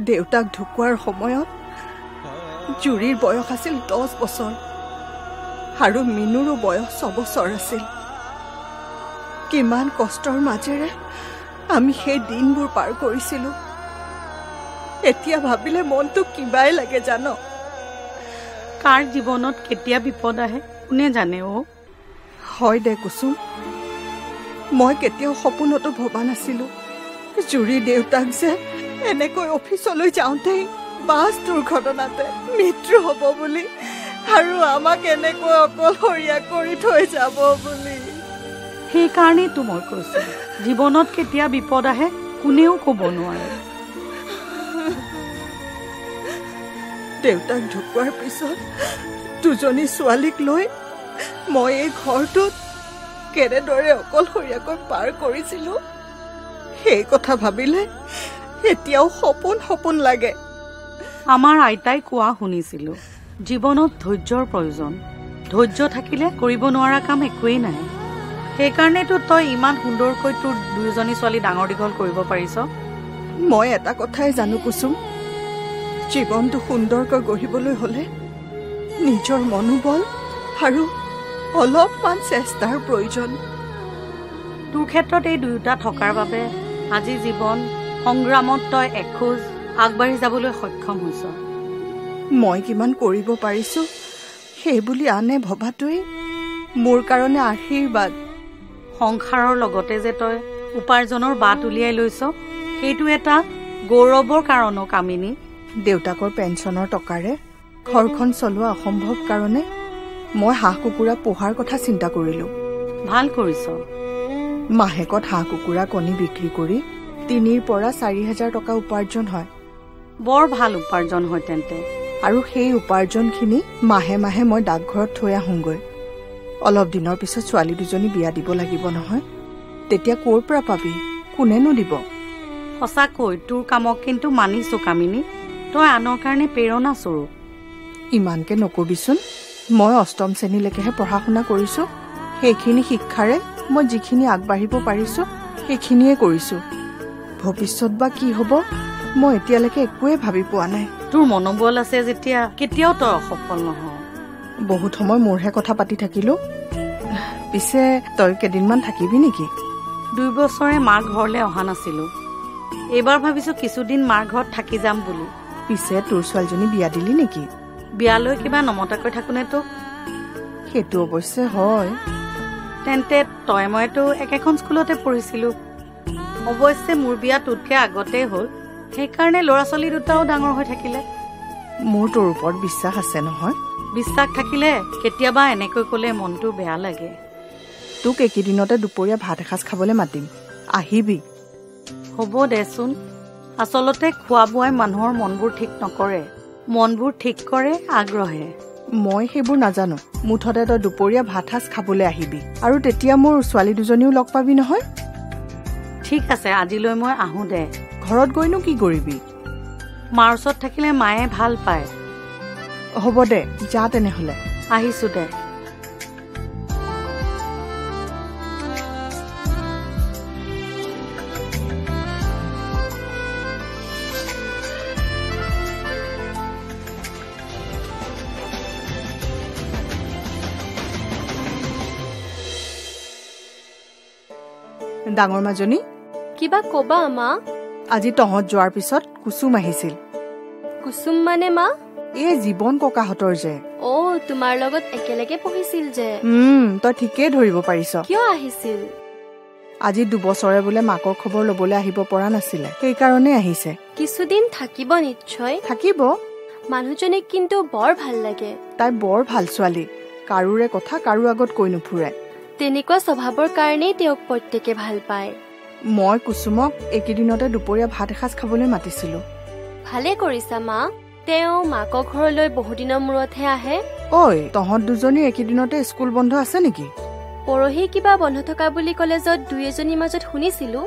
দেউতাক ঢুকুৱাৰ সময়ত জুৰিৰ বয়স আছিল 10 বছৰ আৰু মিনুৰো বয়স 6 বছৰ আছিল। কিমান কষ্টৰ মাজেৰে আমি সেই দিনবোৰ পাৰ কৰিছিলোঁ। এতিয়া ভাবিলে মনটো কিবাই লাগে জানো। কাৰ জীৱনত কেতিয়া বিপদ আহে কোনে জানে। হয় দে কুসুম, মই কেতিয়াও সপোনতো ভবা নাছিলোঁ জুৰি দেউতাক যে এনেকৈ অফিচলৈ যাওঁতেই বাছ দুৰ্ঘটনাতে মৃত্যু হ'ব বুলি আৰু আমাক এনেকৈ অকলশৰীয়া কৰি থৈ যাব বুলি। সেইকাৰণেতো মই কৈছোঁ জীৱনত কেতিয়া বিপদ আহে কোনেও ক'ব নোৱাৰে। দেউতাক ঢুকুৱাৰ পিছত দুজনী ছোৱালীক লৈ মই এই ঘৰটোত কেনেদৰে অকলশৰীয়াকৈ পাৰ কৰিছিলোঁ সেই কথা ভাবিলে এতিয়াও সপোন সপোন লাগে। আমাৰ আইতাই কোৱা শুনিছিলোঁ জীৱনত ধৈৰ্যৰ প্ৰয়োজন। ধৈৰ্য থাকিলে কৰিব নোৱাৰা কাম একোৱেই নাই। সেইকাৰণেতো তই ইমান সুন্দৰকৈ তোৰ দুয়োজনী ছোৱালী ডাঙৰ দীঘল কৰিব পাৰিছ। মই এটা কথাই জানো কুসুম, জীৱনটো সুন্দৰকৈ গঢ়িবলৈ হ'লে নিজৰ মনোবল আৰু অলপমান চেষ্টাৰ প্ৰয়োজন। তোৰ ক্ষেত্ৰত এই দুয়োটা থকাৰ বাবে আজি জীৱন সংগ্ৰামত তই এখোজ আগবাঢ়ি যাবলৈ সক্ষম হৈছ। মই কিমান কৰিব পাৰিছো সেই বুলি আনে ভবাটোৱেই মোৰ কাৰণে আশীৰ্বাদ। সংসাৰৰ লগতে যে তই উপাৰ্জনৰ বাট উলিয়াই লৈছ সেইটো এটা গৌৰৱৰ কাৰণো কামিনী। দেউতাকৰ পেঞ্চনৰ টকাৰে ঘৰখন চলোৱা অসম্ভৱ কাৰণে মই হাঁহ কুকুৰা পোহাৰ কথা চিন্তা কৰিলোঁ। ভাল কৰিছ। মাহেকত হাঁহ কুকুৰা কণী বিক্ৰী কৰি 3,000 পৰা 4,000 টকা উপাৰ্জন হয়। বৰ ভাল উপাৰ্জন হয় তেন্তে। আৰু সেই উপাৰ্জনখিনি মাহে মাহে মই ডাকঘৰত থৈ আহোঁগৈ। অলপ দিনৰ পিছত ছোৱালী দুজনী বিয়া দিব লাগিব নহয়, তেতিয়া ক'ৰ পৰা পাবি, কোনেনো দিব। সঁচাকৈ তোৰ কামক কিন্তু মানিছো কামিনী, তই আনৰ কাৰণে প্ৰেৰণা স্বৰূপ। ইমানকে নকবিচোন, মই 8ম শ্ৰেণীলৈকেহে পঢ়া শুনা কৰিছো। সেইখিনি শিক্ষাৰে মই যিখিনি আগবাঢ়িব পাৰিছো সেইখিনিয়ে কৰিছো। ভৱিষ্যত বা কি হ'ব মই এতিয়ালৈকে একোৱে ভাবি পোৱা নাই। তোৰ মনোবল আছে যেতিয়া কেতিয়াও তই অসফল নহয়। বহুত সময় মোৰহে কথা পাতি থাকিলো। পিছে তই কেইদিনমান থাকিবি নেকি? 2 বছৰে মাৰ ঘৰলৈ অহা নাছিলো। এইবাৰ ভাবিছো কিছুদিন মাৰ ঘৰত থাকি যাম বুলি। পিছে তোৰ ছোৱালীজনী বিয়া দিলি নেকি? বিয়ালৈ কিবা নমতাকৈ থাকোনে তোক? সেইটো অৱশ্যে হয়। তেন্তে তই মইতো একেখন স্কুলতে পঢ়িছিলো। অৱশ্যে মোৰ বিয়া তোতকে আগতেই হ'ল, সেইকাৰণে ল'ৰা ছোৱালী দুটাও ডাঙৰ হৈ থাকিলে। মোৰ তোৰ ওপৰত বিশ্বাস আছে নহয়। বিশ্বাস থাকিলে কেতিয়াবা এনেকৈ ক'লে মনটো বেয়া লাগে। তোক এইকেইদিনতে দুপৰীয়া ভাত এসাঁজ খাবলৈ মাতিম, আহিবি। হ'ব দেচোন, আচলতে খোৱা বোৱাই মানুহৰ মনবোৰ ঠিক নকৰে, মনবোৰ ঠিক কৰে আগ্ৰহে। মই সেইবোৰ নাজানো, মুঠতে তই দুপৰীয়া ভাত সাঁজ খাবলৈ আহিবি আৰু তেতিয়া মোৰ ছোৱালী দুজনীও লগ পাবি নহয়। ঠিক আছে, আজিলৈ মই আহোঁ দে। ঘৰত গৈনো কি কৰিবি? মাৰ ওচৰত থাকিলে মায়ে ভাল পায়। হ'ব দে, যা তেনেহ'লে। আহিছো দে। ডাঙৰ মাজনী, কিবা কবা মা? আজি তহঁত যোৱাৰ পিছত কুসুম আহিছিল। কুসুম মানে মা? এই জীৱন ককাহঁতৰ যে। তোমাৰ লগত একেলগে পঢ়িছিল যে। তই ঠিকেই ধৰিব পাৰিছ। কিয় আহিছিল? আজি 2 বছৰে বোলে মাকৰ খবৰ ল'বলৈ আহিব পৰা নাছিলে, সেইকাৰণে আহিছে। কিছুদিন থাকিব নিশ্চয়। থাকিব। মানুহজনীক কিন্তু বৰ ভাল লাগে। তাই বৰ ভাল ছোৱালী, কাৰোৰে কথা কাৰো আগত কৈ নুফুৰে। তেনেকুৱা স্বভাৱৰ কাৰণেই তেওঁক প্ৰত্যেকে ভাল পায়। মই কুসুমক এইকেইদিনতে দুপৰীয়া ভাত এসাঁজ খাবলৈ মাতিছিলো। ভালে কৰিছা মা। তেওঁ মাকৰ ঘৰলৈ বহুদিনৰ মূৰতহে আহে। ঐ, তহঁত দুজনী এইকেইদিনতে স্কুল বন্ধ আছে নেকি? পৰহি কিবা বন্ধ থকা বুলি কলেজত 2-এজনীৰ মাজত শুনিছিলো।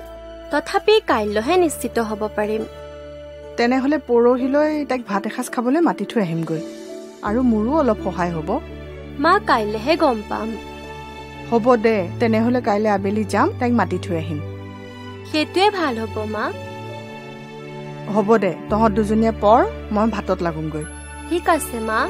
তথাপি কাইলৈহে নিশ্চিত হ'ব পাৰিম। তেনেহ'লে পৰহিলৈ তাইক ভাত এসাঁজ খাবলৈ মাতি থৈ আহিমগৈ, আৰু মোৰো অলপ সহায় হ'ব। মা, কাইলৈহে গম পাম। হ'ব দে, তেনেহ'লে কাইলৈ আবেলি যাম, তাইক মাতি থৈ আহিম। সেইটোৱে ভাল হ'ব মা। হ'ব দে, তহঁত দুজনীয়ে পঢ়, মই ভাতত লাগোগৈ। ঠিক আছে মা।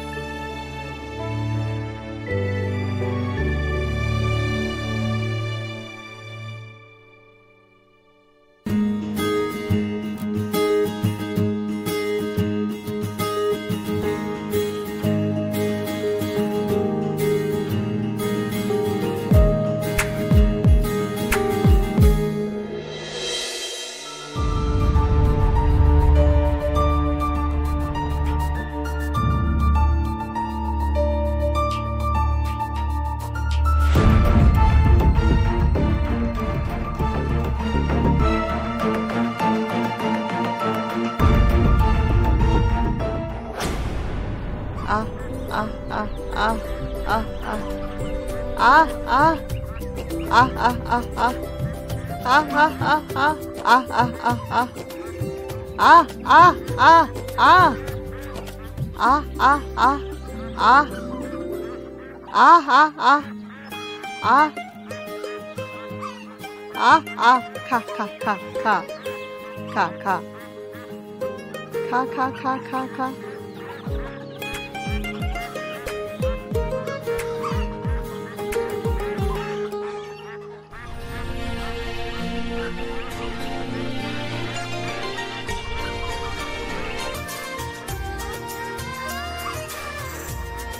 খা।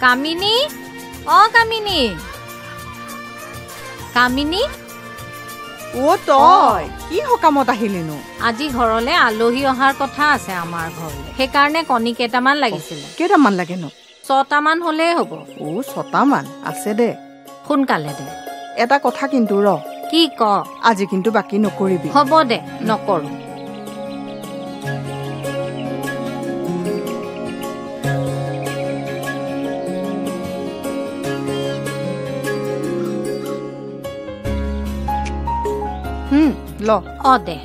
কামিনী, কামিনী, কামিনী। তই কি সকামত আহিলিনো? আজি ঘৰলে আলহী অহাৰ কথা আছে আমাৰ ঘৰলে, সেইকাৰণে কণী কেইটামান লাগিছিলে। কেইটামান লাগেনো? 6টামান হলেই হ'ব। 6টামান আছে দে। সোনকালে দে। এটা কথা কিন্তু ৰ। কি ক? আজি কিন্তু বাকী নকৰিবি। হ'ব দে, নকৰো। ল। দে।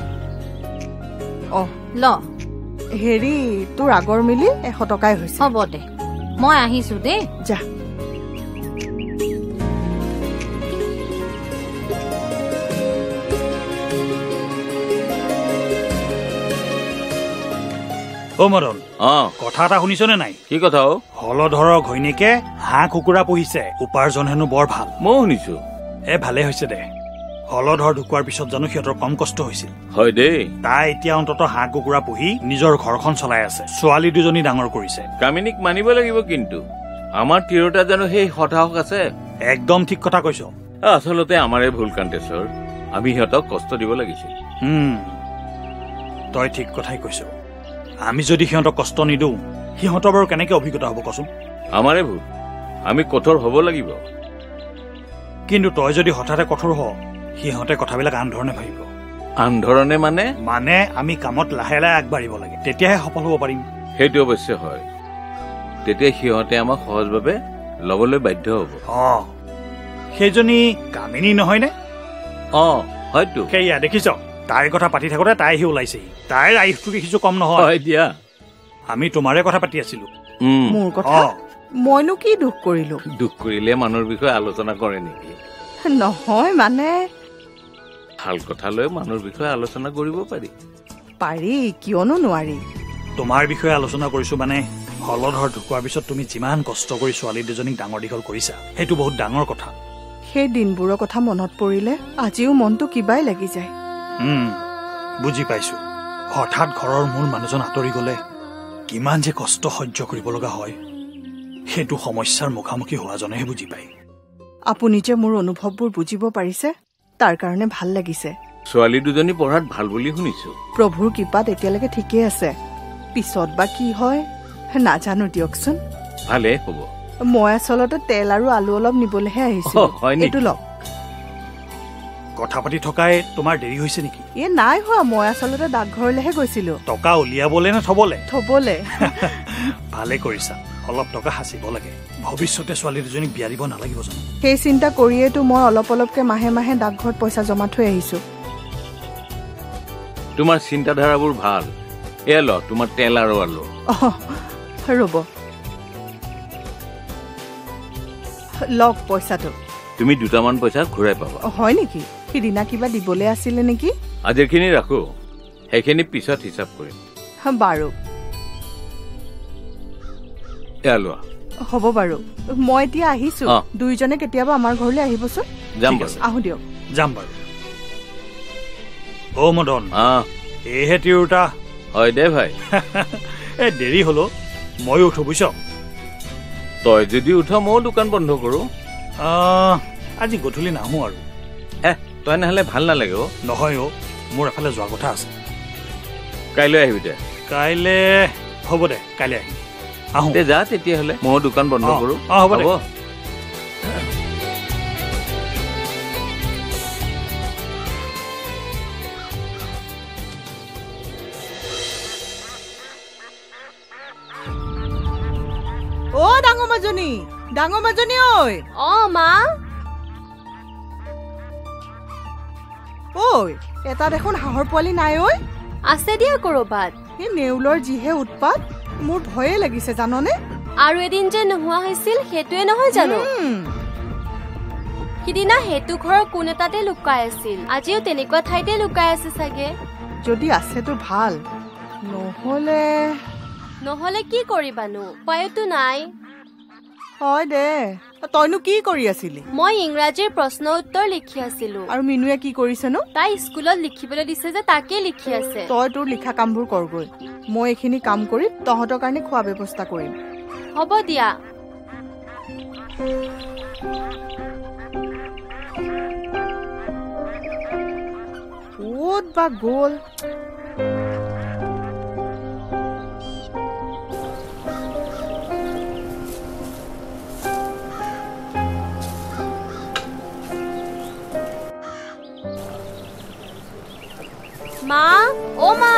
ল। হেৰি, তোৰ আগৰ মিলি 100 টকাই হৈছে। হ'ব দে, মই আহিছো দেই। যা। মদন, কথা এটা শুনিছনে নাই? কি কথা? হলধৰৰ ঘৈণীয়েকে হাঁহ কুকুৰা পুহিছে, উপাৰ্জন হেনো বৰ ভাল। ময়ো শুনিছো। ভালে হৈছে দে। হলধৰ ঢুকোৱাৰ পিছত জানো সিহঁতৰ কম কষ্ট হৈছিল? হয় দেই। তাই এতিয়া অন্তত হাঁহ কুকুৰা পুহি নিজৰ ঘৰখন চলাই আছে, ছোৱালী 2জনী ডাঙৰ কৰিছে। কামিনীক মানিব লাগিব, কিন্তু আমাৰ তিৰোতা জানো সেই হতাহক আছে? একদম ঠিক কথা কৈছ। আচলতে আমাৰে ভুল কান্তেশ্বৰ, আমি সিহঁতক কষ্ট দিব লাগিছিল। তই ঠিক কথাই কৈছ। আমি যদি সিহঁতক কষ্ট নিদিওঁ, সিহঁতৰ বাৰু কেনেকে অভিজ্ঞতা হ'ব কচোন? আমাৰে ভুল, আমি কঠোৰ হ'ব লাগিব। কিন্তু তই যদি হঠাতে কঠোৰ হ, সিহঁতে কথাবিলাক আন ধৰণে ভাবিব। আন ধৰণে মানে আমি কামত লাহে লাহে আগবাঢ়িব লাগে, তেতিয়াহে সফল হ'ব পাৰিম। সেইটো অৱশ্যে হয়। তেতিয়া সিহঁতে আমাক সহজভাৱে ল'বলৈ বাধ্য হ'ব। সেইজনী কামিনী নহয়নে? হয়তো। সেয়া দেখিছ, তাইৰ কথা পাতি থাকোতে তাই আহি ওলাইছেহি। তাইৰ আয়ুসটো দেখিছো কম নহয়। দিয়া, আমি তোমাৰে কথা পাতি আছিলো। মোৰ কথা? মইনো কি দুখ কৰিলো? দুখ কৰিলে মানুহৰ বিষয়ে আলোচনা কৰে নেকি? নহয়, মানে ভাল কথা লৈ মানুহৰ বিষয়ে আলোচনা কৰিব পাৰি। কিয়নো নোৱাৰি? তোমাৰ বিষয়ে আলোচনা কৰিছো মানে হলধৰ ঢুকোৱাৰ পিছত তুমি যিমান কষ্ট কৰি ছোৱালী 2জনীক ডাঙৰ দীঘল কৰিছা, সেইটো বহুত ডাঙৰ কথা। সেই দিনবোৰৰ কথা মনত পৰিলে আজিও মনটো কিবাই লাগি যায়। বুজি পাইছো। হঠাৎ ঘৰৰ মূল মানুহজন আঁতৰি গলে কিমান যে কষ্ট সহ্য কৰিব লগা হয়, সেইটো সমস্যাৰ মুখামুখি হোৱাজনেহে বুজি পায়। আপুনি যে মোৰ অনুভৱবোৰ বুজিব পাৰিছে, তাৰ কাৰণে ভাল লাগিছে। ছোৱালী দুজনী পঢ়াত ভাল বুলি শুনিছো। প্ৰভুৰ কৃপাত এতিয়ালৈকে ঠিকেই আছে, পিছত বা কি হয় নাজানো দিয়কচোন। ভালে হ'ব। মই আচলতে তেল আৰু আলু অলপ নিবলৈহে আহিছো। এইটো লওক। কথা পাতি থকাই তোমাৰ দেৰি হৈছে নেকি? নাই হোৱা, মই আচলতে ডাকঘৰলৈহে গৈছিলো। টকা উলিয়াবলে নে থবলে? থবলে। ভালে কৰিছা, অলপ টকা সাঁচিব লাগে, ভৱিষ্যতে ছোৱালী দুজনীক বিয়া দিব নালাগিব জানো। সেই চিন্তা কৰিয়েতো মই অলপ অলপকে মাহে মাহে ডাকঘৰত পইচা জমা থৈ আহিছো। তোমাৰ চিন্তাধাৰাবোৰ ভাল। এয়া ল তোমাৰ তেল আৰু আলু। ৰ'ব, লওক পইচাটো। তুমি দুটামান পইচা ঘূৰাই পাবা। হয় নেকি? সিদিনা কিবা দিবলৈ আছিলে নেকি? আজিৰখিনি ৰাখো, সেইখিনি পিছত হিচাপ কৰিম। বাৰু এয়া লোৱা। হ'ব বাৰু, মই এতিয়া আহিছো। দুইজনে কেতিয়াবা আমাৰ ঘৰলৈ আহিবচোন। যাম বাৰু। আহো দিয়ক। যাম বাৰু। অ মদন, এইহে তিৰোতা। হয় দে ভাই। এই দেৰি হলো, ময়ো উঠো বুজিছ। তই যদি উঠ ময়ো দোকান বন্ধ কৰো। আজি গধূলি নাহো আৰু। তই নহলে ভাল নালাগে। নহয় অ, মোৰ এফালে যোৱা কথা আছে। কাইলৈ আহিবি দে। কাইলৈ হ'ব দে, কাইলৈ আহিম। আহো দে, যা তেতিয়াহ'লে, ময়ো দোকান বন্ধ কৰো। হ'ব দে। অ ডাঙৰ মাজনী, ডাঙৰ মাজনী ঐ। মা। ঐ, এটা দেখোন হাঁহৰ পোৱালি নাই ঐ। আছে দিয়া কৰবাত। এই নেউলৰ যিহে উৎপাত, মোৰ ভয়ে লাগিছে জাননে। আৰু এদিন যে নোহোৱা হৈছিল সেইটোৱে নহয় জানো? সিদিনা সেইটো ঘৰৰ কোন এটাতে লুকাই আছিল, আজিও তেনেকুৱা ঠাইতে লুকাই আছে চাগে। যদি আছেতো ভাল, নহলে কি কৰিবানো, উপায়তো নাই। হয় দে। তইনো কি কৰি আছিলি? মই ইংৰাজীৰ প্ৰশ্ন উত্তৰ লিখি আছিলো। আৰু মিনুৱে কি কৰিছেনো? তাই স্কুলত লিখিবলৈ দিছে যে তাকে লিখি আছে। তই তোৰ লিখা কামবোৰ কৰগৈ, মই এইখিনি কাম কৰি তহঁতৰ কাৰণে খোৱা ব্যৱস্থা কৰিম। হ'ব দিয়া। ক'ত বা গ'ল? মা, অ মা।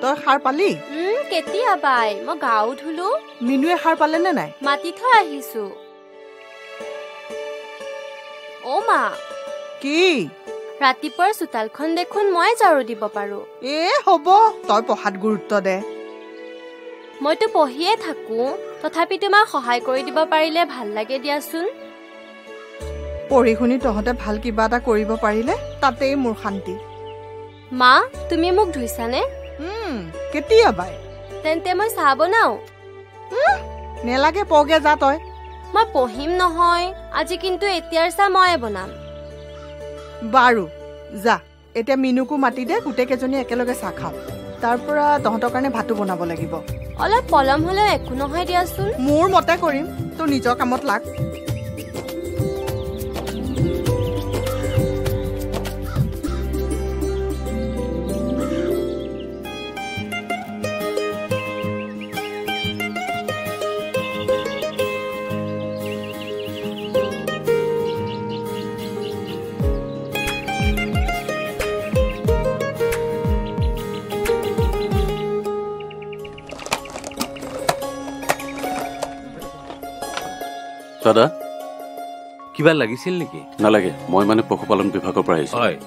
তই সাৰ পালি? কেতিয়া বাই, মই গাও ধুলো। মিনুৱে সাৰ পালে নে নাই? মাতি থৈ আহিছো। অ মা। কি? ৰাতিপুৱাৰ চোতালখন দেখোন মই ঝাৰু দিব পাৰো। হ'ব, তই পঢ়াত গুৰুত্ব দে। মইতো পঢ়িয়ে থাকো, তথাপি তোমাক সহায় কৰি দিব পাৰিলে ভাল লাগে দিয়াচোন। পঢ়ি শুনি তহঁতে ভাল কিবা এটা কৰিব পাৰিলে তাতেই মোৰ শান্তি। মা, তুমি মোক ধুইছানে? কেতিয়া বাই? তেন্তে মই চাহ বনাও। নেলাগে, পগে যা তই। মই পঢ়িম নহয়, আজি কিন্তু এতিয়াৰ চাহ ময়ে বনাম। বাৰু যা, এতিয়া মিনুকো মাতি দে, গোটেই কেইজনী একেলগে চাহ খাম। তাৰ পৰা তহঁতৰ কাৰণে ভাতো বনাব লাগিব। অলপ পলম হলেও একো নহয় দিয়াচোন। মোৰ মতে কৰিম, তোৰ নিজৰ কামত লাগ। দাদা, কিবা লাগিছিল নেকি? নালাগে, মই মানে পশুপালন বিভাগৰ পৰা আহিছো। হয়।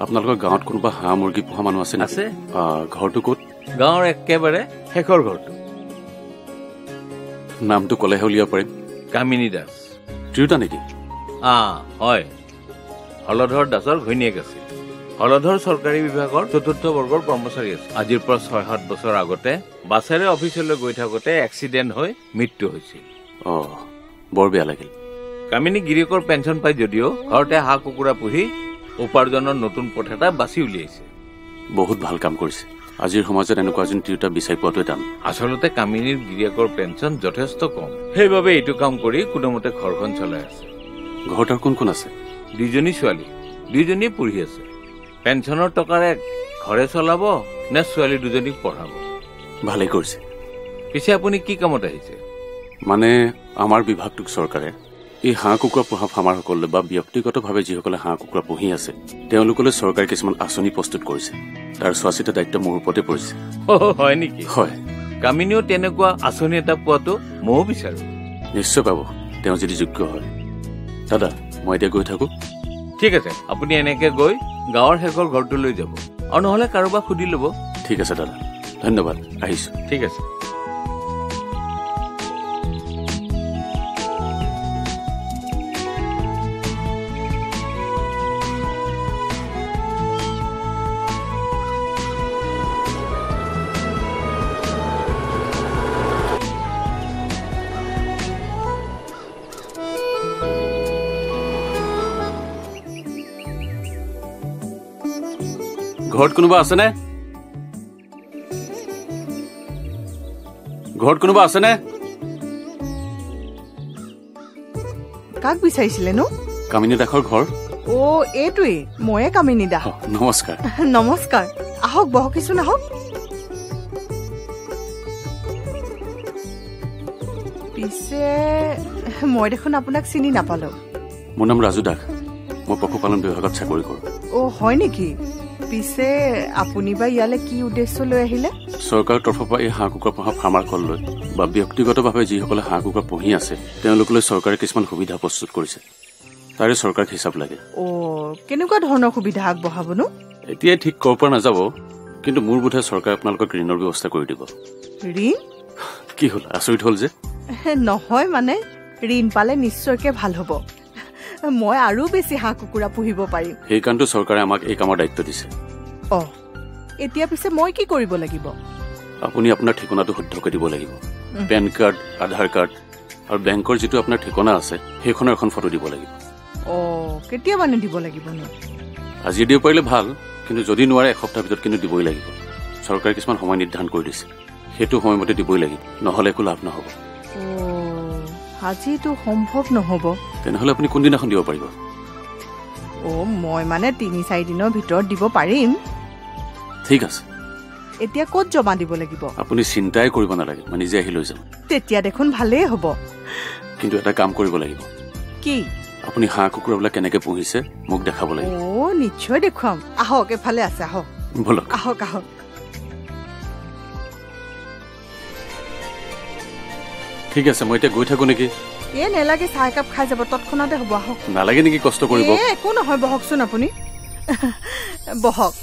আপোনালোকৰ গাঁৱত কোনোবা হাঁহ মুৰ্গী পোহা মানুহ আছে নেকি? আছে। ঘৰটো ক'ত? গাঁৱৰ একেবাৰে শেষৰ ঘৰটো। নামটো ক'লেহে উলিয়াব পাৰিম। কামিনী দাস। তিৰোতা নেকি? হয়, হলধৰ দাসৰ ঘৈণীয়েক আছিল। হলধৰ চৰকাৰী বিভাগৰ ৪ৰ্থ বৰ্গৰ কৰ্মচাৰী আছিল। আজিৰ পৰা ৬-৭ বছৰ আগতে বাছেৰে অফিচলৈ গৈ থাকোতে এক্সিডেণ্ট হৈ মৃত্যু হৈছিল। বৰ বেয়া লাগিল। কামিনী গিৰিয়েকৰ পেঞ্চন পাই যদিও ঘৰতে হাঁহ কুকুৰা পুহি উপাৰ্জনৰ নতুন পথ এটা বাছি উলিয়াইছে। বহুত ভাল কাম কৰিছে। আজিৰ সমাজত এনেকুৱা এজন তিৰোতা বিচাৰি পোৱাটোৱে টান। আচলতে কামিনীৰ গিৰিয়েকৰ পেঞ্চন যথেষ্ট কম, সেইবাবে এইটো কাম কৰি কোনোমতে ঘৰখন চলাই আছে। ঘৰত আৰু কোন কোন আছে? 2জনী ছোৱালী, 2জনী পঢ়ি আছে। পেঞ্চনৰ টকাৰে ঘৰে চলাব নে ছোৱালী 2জনীক পঢ়াব? ভালেই কৰিছে। পিছে আপুনি কি কামত আহিছে? মানে আমাৰ বিভাগটোক চৰকাৰে এই হাঁহ কুকুৰা পোহা ফাৰ্মাৰসকলে বা ব্যক্তিগতভাৱে যিসকলে হাঁহ কুকুৰা পুহি আছে তেওঁলোকলৈ চৰকাৰে কিছুমান আঁচনি প্ৰস্তুত কৰিছে। তাৰ চোৱাচিতা দায়িত্ব মোৰ ওপৰতে পৰিছে। হয় নেকি? হয়। কামিনীও তেনেকুৱা আঁচনি এটা পোৱাটো ময়ো বিচাৰো। নিশ্চয় পাব, তেওঁ যদি যোগ্য হয়। দাদা, মই এতিয়া গৈ থাকো। ঠিক আছে, আপুনি এনেকে গৈ গাঁৱৰ শেষৰ ঘৰটোলৈ যাব, আৰু নহলে কাৰোবাক সুধি ল'ব। ঠিক আছে দাদা, ধন্যবাদ, আহিছো। ঠিক আছে। ঘৰত কোনোবা আছেনে? ঘৰত কোনোবা আছেনে? কাক বিচাৰিছিলে নো? কামিনী দাসৰ ঘৰ। অ' এইটোৱেই, ময়ে কামিনী দাস। নমস্কাৰ। নমস্কাৰ, আহক বহকচোন, আহক। পিছে মই দেখোন আপোনাক চিনি নাপালো। মোৰ নাম ৰাজু দাস, মই পশুপালন বিভাগত চাকৰি কৰোঁ। অ' হয় নেকি? পিছে আপুনি বা ইয়ালৈ কি উদ্দেশ্য লৈ আহিলে? চৰকাৰৰ তৰফৰ পৰা এই হাঁহ কুকুৰা পোহা ফাৰ্মাৰসকললৈ বা ব্যক্তিগতভাৱে যিসকলে হাঁহ কুকুৰা পুহি আছে তেওঁলোকলৈ চৰকাৰে কিছুমান সুবিধা প্ৰস্তুত কৰিছে। তাৰে চৰকাৰক হিচাপ লাগে। অ' কেনেকুৱা ধৰণৰ সুবিধা আগবঢ়াবনো? এতিয়াই ঠিক ক'ব পৰা নাযাব, কিন্তু মোৰ বোধে চৰকাৰে আপোনালোকক ঋণৰ ব্যৱস্থা কৰি দিব। ঋণ? কি হ'ল, আচৰিত হ'ল যে? নহয় মানে, ঋণ পালে নিশ্চয়কে ভাল হ'ব। মই আৰু বেছি হাঁহ কুকুৰা পুহিব পাৰিম। সেইকাৰণে চৰকাৰে আমাক এই কামৰ দায়িত্ব দিছে। অ' এতিয়া পিছে মই কি কৰিব লাগিব? আপুনি আপোনাৰ ঠিকনাটো শুদ্ধকৈ দিব লাগিব। পেন কাৰ্ড, আধাৰ কাৰ্ড আৰু বেংকৰ যিটো আপোনাৰ ঠিকনা আছে সেইখনৰ এখন ফটো দিব লাগিব। অ' কেতিয়া মানে দিব লাগিবনো? আজি দিব পাৰিলে ভাল, কিন্তু যদি নোৱাৰে এসপ্তাহৰ ভিতৰত কিন্তু দিবই লাগিব। চৰকাৰে কিছুমান সময় নিৰ্ধাৰণ কৰি দিছে, সেইটো সময়মতে দিবই লাগিব, নহ'লে একো লাভ নহ'ব। আজিতো সম্ভৱ নহ'ব। তেনেহ'লে আপুনি কোনদিনাখন দিব পাৰিব? অ' মই মানে 3-4 দিনৰ ভিতৰত দিব পাৰিম। ঠিক আছে। এতিয়া ক'ত জমা দিব লাগিব? আপুনি চিন্তাই কৰিব নালাগে, মই নিজে আহি লৈ যাম। তেতিয়া দেখোন ভালেই হ'ব। কিন্তু এটা কাম কৰিব লাগিব। কি? আপুনি হাঁহ কুকুৰাবিলাক কেনেকে পুহিছে মোক দেখাব লাগিব। অ' নিশ্চয় দেখুৱাম। আহক, এফালে আছে, আহক। বলক। আহক আহক। ঠিক আছে, মই এতিয়া গৈ থাকো নেকি? নেলাগে, চাহ একাপ খাই যাব, তৎক্ষণাতে হ'ব, আহক। নালাগে নেকি কষ্ট কৰিব? একো নহয়, বহকচোন আপুনি। বহক।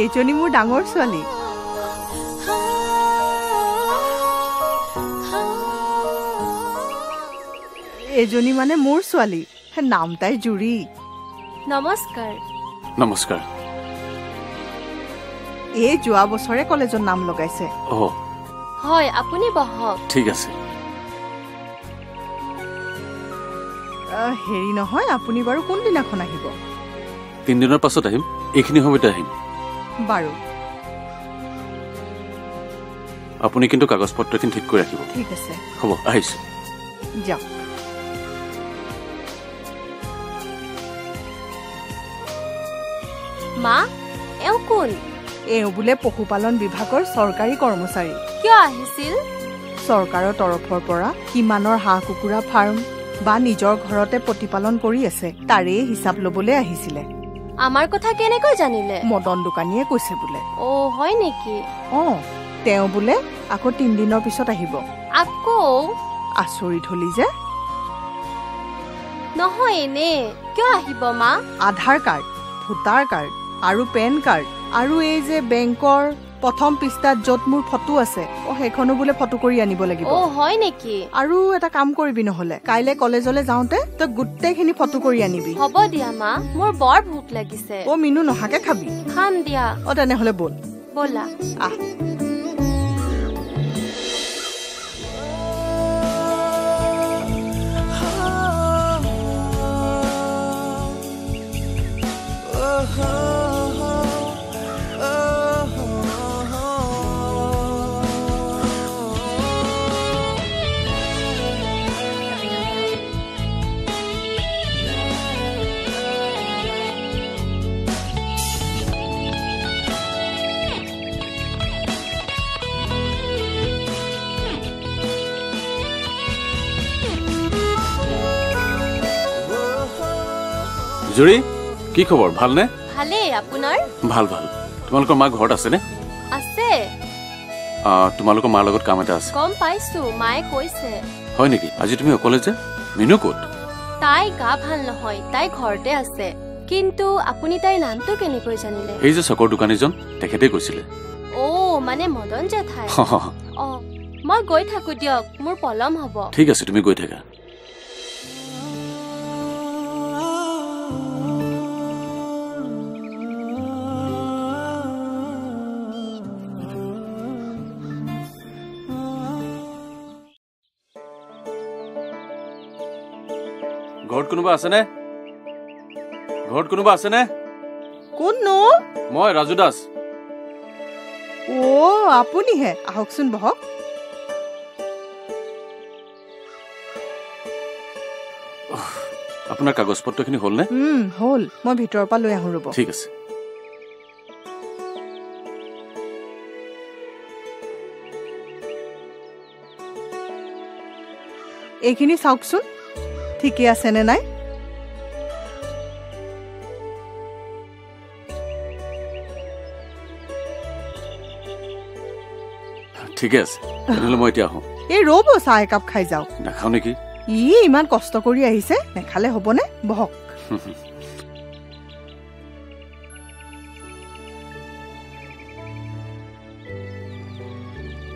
এইজনী মোৰ ডাঙৰ ছোৱালী। এইজনী মানে মোৰ ছোৱালী, নাম তাই জুৰি। নমস্কাৰ। নমস্কাৰ। এই যোৱা বছৰে কলেজত নাম লগাইছে। হয়, আপুনি বহক। ঠিক আছে। হেৰি নহয়, আপুনি বাৰু কোনদিনাখন আহিব? 3 দিনৰ পাছত আহিম, এইখিনি সময়তে আহিম। বাৰু। আপুনি কিন্তু কাগজ পত্ৰখিনি ঠিক কৰি ৰাখিব। ঠিক আছে। হ'ব, আহিছো। যাওক। মা, এওঁ কোন? এওঁ বোলে পশুপালন বিভাগৰ চৰকাৰী কৰ্মচাৰী। কিয় আহিছিল? চৰকাৰৰ তৰফৰ পৰা কিমানৰ হাঁহ কুকুৰা ফাৰ্ম বা নিজৰ ঘৰতে প্ৰতিপালন কৰি আছে তাৰে হিচাপ লবলৈ আহিছিলে। আমাৰ কথা কেনেকৈ জানিলে? মদন দোকানীয়ে কৈছে বোলে। অ' হয় নেকি? তেওঁ বোলে আকৌ 3 দিনৰ পিছত আহিব। আকৌ আচৰিত হলি যে। নহয় এনে কিয় আহিব মা? আধাৰ কাৰ্ড, ভোটাৰ কাৰ্ড আৰু পেন কাৰ্ড আৰু এই যে বেংকৰ প্ৰথম পৃষ্ঠাত য'ত মোৰ ফটো আছে সেইখনো বোলে ফটো কৰি আনিব লাগিব। হয় নেকি? আৰু এটা কাম কৰিবি, নহলে কাইলে কলেজলৈ যাওঁতে তই গোটেইখিনি ফটো কৰি আনিবি। হ'ব দিয়া মা, মোৰ বৰ ভোক লাগিছে। মিনু নহাকে খাবি? খাম দিয়া। তেনেহলে বল, ব'লা। আহ। জুৰি, কি খবৰ? ভালনে? ভালেই, আপোনাৰ? ভাল ভাল। তোমালোকৰ মা ঘৰত আছেনে? আছে। তোমালোকৰ মাৰ লগত কাম এটা আছে। গম পাইছো, মায়ে কৈছে। হয় নেকি? আজি তুমি অকলে যে? মিনু ক'ত? তাই গা ভাল নহয়, তাই ঘৰতে আছে। কিন্তু আপুনি তাইৰ নামটো কেনেকৈ জানিলে? সেই যে চকৰ দোকানীজন, তেখেতে কৈছিলে। মানে মদন জেঠাই। মই গৈ থাকো দিয়ক, মোৰ পলম হ'ব। ঠিক আছে, তুমি গৈ থাকা। ঘৰত কোনোবা আছেনে? ঘৰত কোনোবা আছেনে? কোননো? মই ৰাজু দাস। আপুনিহে? আহকচোন, বহক। আপোনাৰ কাগজ পত্ৰখিনি হ'লনে? হ'ল, মই ভিতৰৰ পৰা লৈ আহোঁ ৰ'ব। ঠিক আছে। এইখিনি চাওকচোন, ঠিকে আছেনে নাই? ঠিকে আছে, তেনেহ'লে মই এতিয়া আহোঁ। ৰ'ব, চাহ একাপ খাই যাওক। নাখাওঁ নেকি? ইমান কষ্ট কৰি আহিছে, নেখালে হ'বনে? বহক।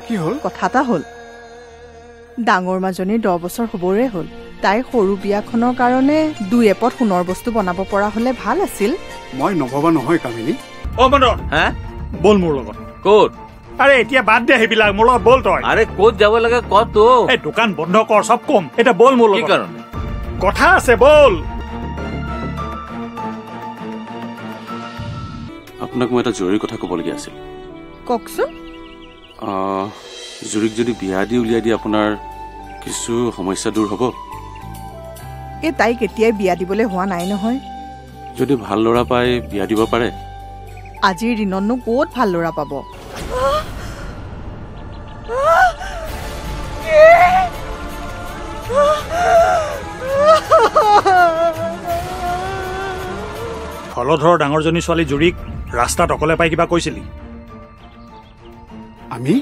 কি হ'ল? কথা এটা হ'ল। ডাঙৰ মাজনীৰ 10 বছৰ হ'বৰে হ'ল। তাইৰ সৰু বিয়াখনৰ কাৰণে 2 এপত সোণৰ বস্তু বনাব পৰা হ'লে ভাল আছিল। মই নভবা নহয় কামিনী। মদন, বল মোৰ লগত। ক'ত? আৰে এতিয়া বাদ দে সেইবিলাক, মোৰ লগত বল তই। আৰে ক'ত যাব লাগে কত? এই দোকান বন্ধ কৰ, চব কম। এতিয়া বল মোৰ লগত। কি কাৰণে? কথা আছে, বল। আপোনাক মই এটা জৰুৰী কথা ক'বলগীয়া আছিল। কওকচোন। জুৰিক যদি বিয়া দি উলিয়াই দিয়ে আপোনাৰ কিছু সমস্যা দূৰ হ'ব। তাইক এতিয়াই বিয়া দিবলৈ হোৱা নাই নহয়। যদি ভাল ল'ৰা পাই বিয়া দিব পাৰে। আজিৰ দিনতনো ক'ত ভাল ল'ৰা পাব? হলধৰৰ ডাঙৰজনী ছোৱালী জুৰিক ৰাস্তাত অকলে পাই কিবা কৈছিলি? আমি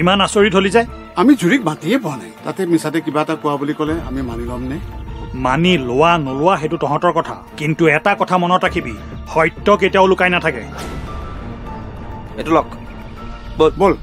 ইমান আচৰিত হলি যে? আমি জুৰিক মাতিয়ে পোৱা নাই, তাতে মিছাতে কিবা এটা কোৱা বুলি ক'লে আমি মানি ল'ম নে? মানি লোৱা নোলোৱা সেইটো তহঁতৰ কথা, কিন্তু এটা কথা মনত ৰাখিবি, সত্য কেতিয়াও লুকাই নাথাকে। এইটো লওক, বল।